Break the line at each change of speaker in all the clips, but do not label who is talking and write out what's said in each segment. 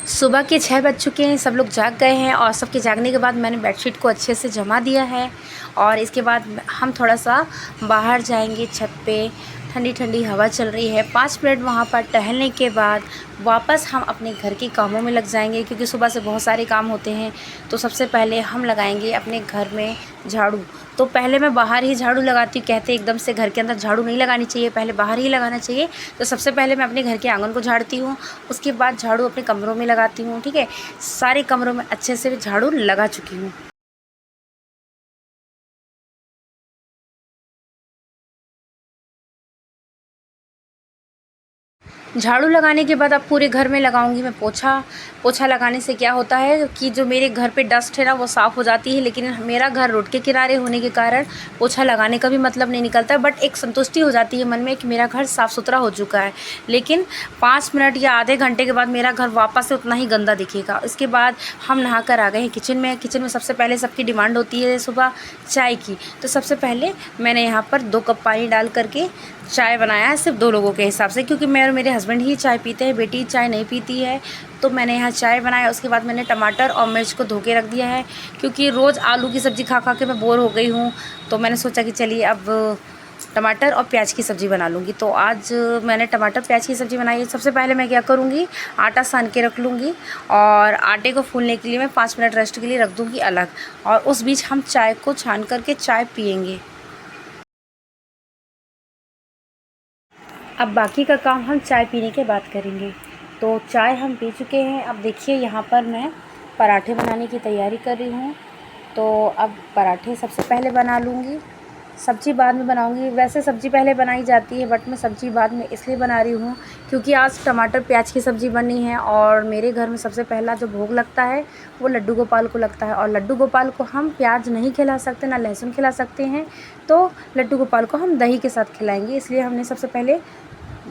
सुबह के 6 बज चुके हैं, सब लोग जाग गए हैं और सबके जागने के बाद मैंने बेडशीट को अच्छे से जमा दिया है। और इसके बाद हम थोड़ा-सा बाहर जाएंगे छत पे, ठंडी-ठंडी हवा चल रही है। 5 मिनट वहाँ पर टहलने के बाद वापस हम अपने घर के कामों में लग जाएंगे, क्योंकि सुबह से बहुत सारे काम होते हैं। तो सबसे पहले हम लगाएंगे अपने घर में झाड़ू। तो पहले मैं बाहर ही झाड़ू लगाती हूँ, कहते हैं एकदम से घर के अंदर झाड़ू नहीं लगानी चाहिए, पहले बाहर ही लगाना चाहिए। तो सबसे पहले मैं अपने घर के आंगन को झाड़ती हूँ, उसके बाद झाड़ू अपने कमरों में लगाती हूँ। ठीक है, सारे कमरों में अच्छे से झाड़ू लगा चुकी हूँ। झाड़ू लगाने के बाद अब पूरे घर में लगाऊंगी मैं पोछा। पोछा लगाने से क्या होता है कि जो मेरे घर पे डस्ट है ना, वो साफ़ हो जाती है। लेकिन मेरा घर रोड के किनारे होने के कारण पोछा लगाने का भी मतलब नहीं निकलता है, बट एक संतुष्टि हो जाती है मन में कि मेरा घर साफ़ सुथरा हो चुका है। लेकिन 5 मिनट या आधे घंटे के बाद मेरा घर वापस से उतना ही गंदा दिखेगा। इसके बाद हम नहा कर आ गए हैं किचन में। किचन में सबसे पहले सबकी डिमांड होती है सुबह चाय की। तो सबसे पहले मैंने यहाँ पर 2 कप पानी डाल करके चाय बनाया है, सिर्फ 2 लोगों के हिसाब से, क्योंकि मैं और मेरे हस्बैंड ही चाय पीते हैं, बेटी चाय नहीं पीती है। तो मैंने यहाँ चाय बनाया। उसके बाद मैंने टमाटर और मिर्च को धो के रख दिया है, क्योंकि रोज़ आलू की सब्ज़ी खा खा के मैं बोर हो गई हूँ। तो मैंने सोचा कि चलिए अब टमाटर और प्याज की सब्ज़ी बना लूँगी। तो आज मैंने टमाटर प्याज की सब्ज़ी बनाई है। सबसे पहले मैं क्या करूँगी, आटा सान के रख लूँगी और आटे को फूलने के लिए मैं 5 मिनट रेस्ट के लिए रख दूँगी अलग। और उस बीच हम चाय को छान करके चाय पियेंगे। अब बाकी का काम हम चाय पीने के बाद करेंगे। तो चाय हम पी चुके हैं। अब देखिए यहाँ पर मैं पराठे बनाने की तैयारी कर रही हूँ। तो अब पराठे सबसे पहले बना लूँगी, सब्ज़ी बाद में बनाऊँगी। वैसे सब्ज़ी पहले बनाई जाती है, बट मैं सब्ज़ी बाद में इसलिए बना रही हूँ क्योंकि आज टमाटर प्याज की सब्ज़ी बननी है। और मेरे घर में सबसे पहला जो भोग लगता है वो लड्डू गोपाल को लगता है। और लड्डू गोपाल को हम प्याज नहीं खिला सकते, ना लहसुन खिला सकते हैं। तो लड्डू गोपाल को हम दही के साथ खिलाएँगे, इसलिए हमने सबसे पहले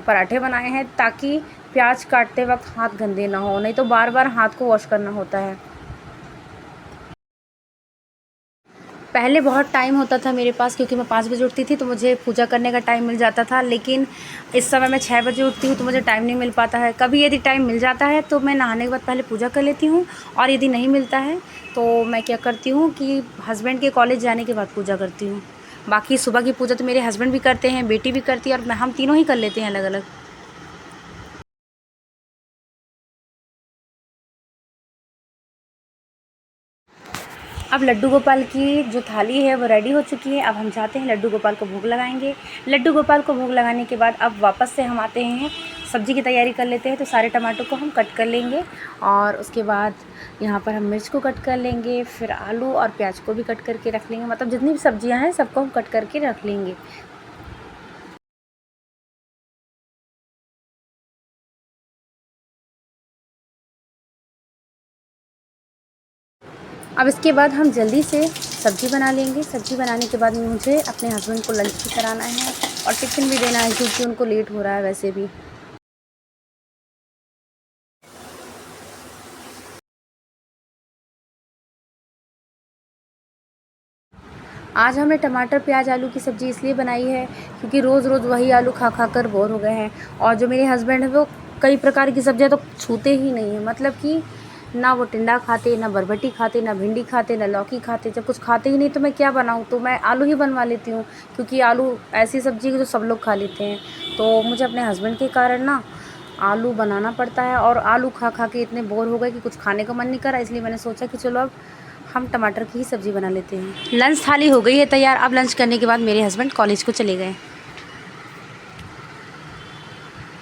पराठे बनाए हैं, ताकि प्याज काटते वक्त हाथ गंदे ना हो, नहीं तो बार बार हाथ को वॉश करना होता है। पहले बहुत टाइम होता था मेरे पास, क्योंकि मैं 5 बजे उठती थी तो मुझे पूजा करने का टाइम मिल जाता था। लेकिन इस समय मैं 6 बजे उठती हूँ तो मुझे टाइम नहीं मिल पाता है। कभी यदि टाइम मिल जाता है तो मैं नहाने के बाद पहले पूजा कर लेती हूँ, और यदि नहीं मिलता है तो मैं क्या करती हूँ कि हस्बैंड के कॉलेज जाने के बाद पूजा करती हूँ। बाकी सुबह की पूजा तो मेरे हस्बैंड भी करते हैं, बेटी भी करती है, और हम तीनों ही कर लेते हैं अलग अलग। अब लड्डू गोपाल की जो थाली है वो रेडी हो चुकी है। अब हम जाते हैं लड्डू गोपाल को भोग लगाएंगे। लड्डू गोपाल को भोग लगाने के बाद अब वापस से हम आते हैं, सब्ज़ी की तैयारी कर लेते हैं। तो सारे टमाटर को हम कट कर लेंगे, और उसके बाद यहाँ पर हम मिर्च को कट कर लेंगे, फिर आलू और प्याज को भी कट करके रख लेंगे। मतलब जितनी भी सब्जियाँ हैं सबको हम कट करके रख लेंगे। अब इसके बाद हम जल्दी से सब्ज़ी बना लेंगे। सब्ज़ी बनाने के बाद मुझे अपने हस्बैंड को लंच भी कराना है और टिफ़िन भी देना है, क्योंकि उनको लेट हो रहा है वैसे भी। आज हमने टमाटर प्याज आलू की सब्ज़ी इसलिए बनाई है क्योंकि रोज़ रोज़ वही आलू खा खा कर बोर हो गए हैं। और जो मेरे हस्बैंड हैं वो कई प्रकार की सब्ज़ियाँ तो छूते ही नहीं हैं। मतलब कि ना वो टिंडा खाते, ना बरबटी खाते, ना भिंडी खाते, ना लौकी खाते। जब कुछ खाते ही नहीं तो मैं क्या बनाऊँ, तो मैं आलू ही बनवा लेती हूँ, क्योंकि आलू ऐसी सब्ज़ी है जो सब लोग खा लेते हैं। तो मुझे अपने हस्बैंड के कारण ना आलू बनाना पड़ता है, और आलू खा खा के इतने बोर हो गए कि कुछ खाने का मन नहीं करा। इसलिए मैंने सोचा कि चलो अब हम टमाटर की ही सब्ज़ी बना लेते हैं। लंच थाली हो गई है तैयार। अब लंच करने के बाद मेरे हस्बैंड कॉलेज को चले गए।